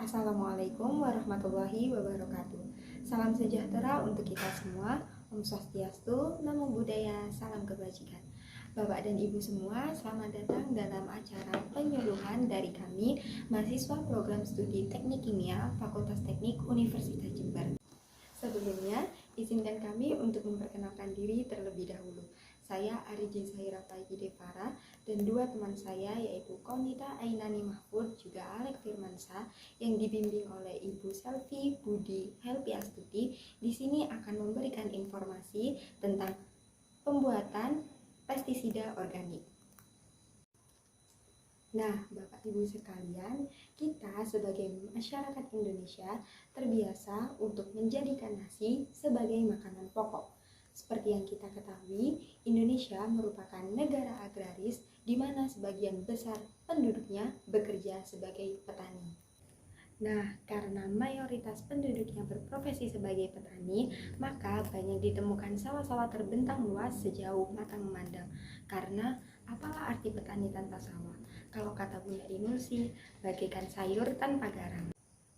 Assalamualaikum warahmatullahi wabarakatuh. Salam sejahtera untuk kita semua. Om Swastiastu, Namo Buddhaya, salam kebajikan. Bapak dan Ibu semua, selamat datang dalam acara penyuluhan dari kami, mahasiswa program studi Teknik Kimia, Fakultas Teknik Universitas Jember. Sebelumnya, izinkan kami untuk memperkenalkan diri terlebih dahulu. Saya Arijin Zahira Faiki Devara dan dua teman saya yaitu Konita Ainani Mahfud juga Alek Firmansa yang dibimbing oleh Ibu Selvi Budi Helpi Astuti di sini akan memberikan informasi tentang pembuatan pestisida organik. Nah, Bapak Ibu sekalian, kita sebagai masyarakat Indonesia terbiasa untuk menjadikan nasi sebagai makanan pokok. Seperti yang kita ketahui, Indonesia merupakan negara agraris di mana sebagian besar penduduknya bekerja sebagai petani. Nah, karena mayoritas penduduknya berprofesi sebagai petani, maka banyak ditemukan sawah-sawah terbentang luas sejauh mata memandang. Karena apalah arti petani tanpa sawah? Kalau kata Bunda Inul sih, bagaikan sayur tanpa garam.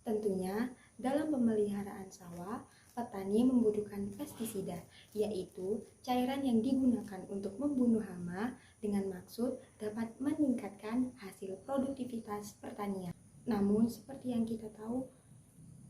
Tentunya, dalam pemeliharaan sawah, petani membutuhkan pestisida, yaitu cairan yang digunakan untuk membunuh hama dengan maksud dapat meningkatkan hasil produktivitas pertanian. Namun, seperti yang kita tahu,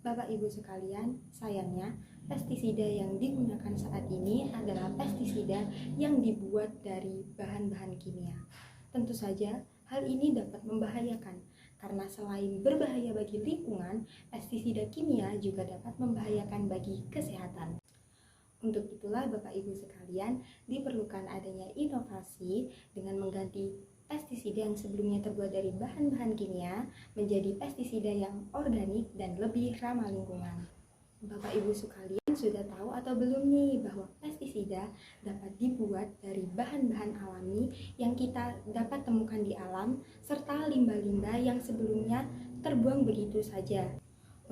Bapak Ibu sekalian, sayangnya pestisida yang digunakan saat ini adalah pestisida yang dibuat dari bahan-bahan kimia. Tentu saja, hal ini dapat membahayakan. Karena selain berbahaya bagi lingkungan, pestisida kimia juga dapat membahayakan bagi kesehatan. Untuk itulah Bapak Ibu sekalian, diperlukan adanya inovasi dengan mengganti pestisida yang sebelumnya terbuat dari bahan-bahan kimia menjadi pestisida yang organik dan lebih ramah lingkungan. Bapak Ibu sekalian sudah tahu atau belum nih bahwa pestisida dapat dibuat dari bahan-bahan alami yang kita dapat temukan di alam serta limbah-limbah yang sebelumnya terbuang begitu saja.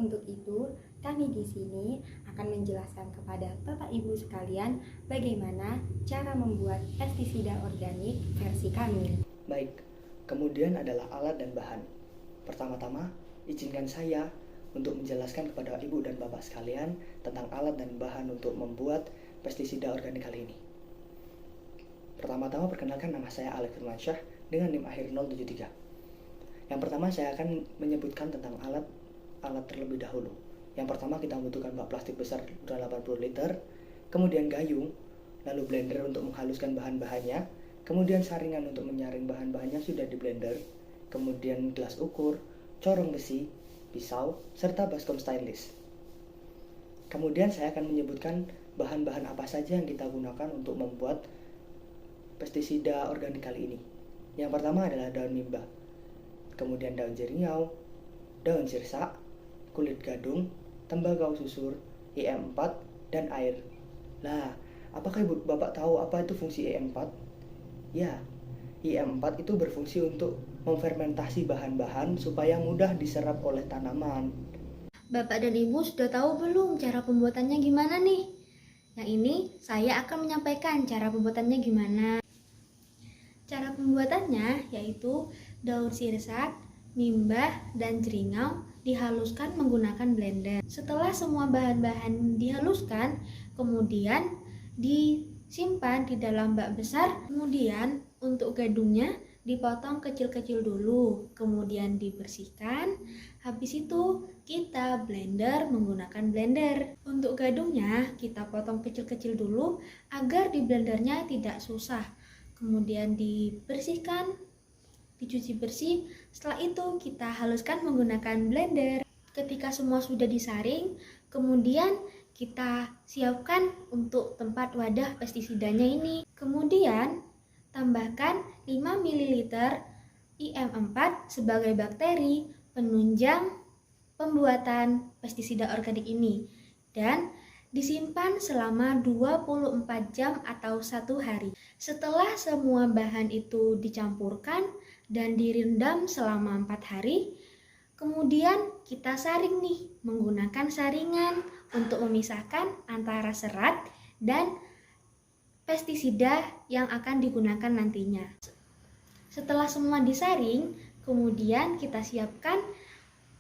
Untuk itu, kami di sini akan menjelaskan kepada Bapak Ibu sekalian bagaimana cara membuat pestisida organik versi kami. Baik, kemudian adalah alat dan bahan. Pertama-tama, izinkan saya untuk menjelaskan kepada Ibu dan Bapak sekalian tentang alat dan bahan untuk membuat pestisida organik kali ini. Pertama-tama perkenalkan, nama saya Alek Firmansyah dengan NIM akhir 073. Yang pertama saya akan menyebutkan tentang alat terlebih dahulu. Yang pertama kita membutuhkan bak plastik besar ukuran 80 liter, kemudian gayung, lalu blender untuk menghaluskan bahan-bahannya, kemudian saringan untuk menyaring bahan-bahannya sudah di blender, kemudian gelas ukur, corong besi, pisau, serta baskom stainless. Kemudian saya akan menyebutkan bahan-bahan apa saja yang kita gunakan untuk membuat pestisida organik kali ini. Yang pertama adalah daun mimba, kemudian daun jeringau, daun sirsak, kulit gadung, tembakau susur, IM4, dan air. Lah, apakah Ibu Bapak tahu apa itu fungsi IM4? Ya, IM4 itu berfungsi untuk memfermentasi bahan-bahan supaya mudah diserap oleh tanaman. Bapak dan Ibu sudah tahu belum cara pembuatannya gimana nih? Yang ini saya akan menyampaikan cara pembuatannya gimana. Cara pembuatannya yaitu daun sirsak, mimbah, dan jeringau dihaluskan menggunakan blender. Setelah semua bahan-bahan dihaluskan, kemudian disimpan di dalam bak besar. Kemudian untuk gadungnya dipotong kecil-kecil dulu, kemudian dibersihkan. Habis itu kita blender menggunakan blender. Untuk gadungnya kita potong kecil-kecil dulu agar di blendernya tidak susah. Kemudian dibersihkan, dicuci bersih. Setelah itu kita haluskan menggunakan blender. Ketika semua sudah disaring, kemudian kita siapkan untuk tempat wadah pestisidanya ini. Kemudian tambahkan 5 ml IM4 sebagai bakteri penunjang pembuatan pestisida organik ini dan disimpan selama 24 jam atau 1 hari. Setelah semua bahan itu dicampurkan dan direndam selama 4 hari, kemudian kita saring nih menggunakan saringan untuk memisahkan antara serat dan pestisida yang akan digunakan nantinya. Setelah semua disaring, kemudian kita siapkan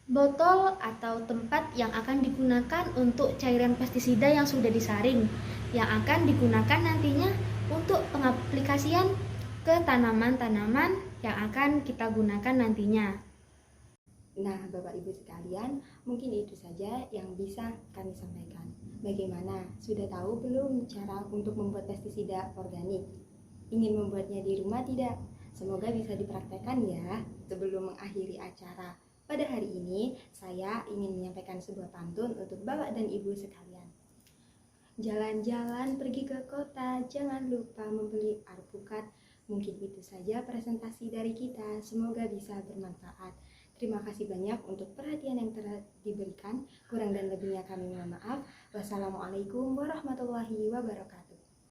botol atau tempat yang akan digunakan untuk cairan pestisida yang sudah disaring, yang akan digunakan nantinya untuk pengaplikasian ke tanaman-tanaman yang akan kita gunakan nantinya. Nah, Bapak Ibu sekalian, mungkin itu saja yang bisa kami sampaikan. Bagaimana? Sudah tahu belum cara untuk membuat pestisida organik? Ingin membuatnya di rumah tidak? Semoga bisa dipraktekkan ya. Sebelum mengakhiri acara pada hari ini, saya ingin menyampaikan sebuah pantun untuk Bapak dan Ibu sekalian. Jalan-jalan pergi ke kota, jangan lupa membeli alpukat. Mungkin itu saja presentasi dari kita. Semoga bisa bermanfaat. Terima kasih banyak untuk perhatian yang telah diberikan. Kurang dan lebihnya kami mohon maaf. Wassalamualaikum warahmatullahi wabarakatuh.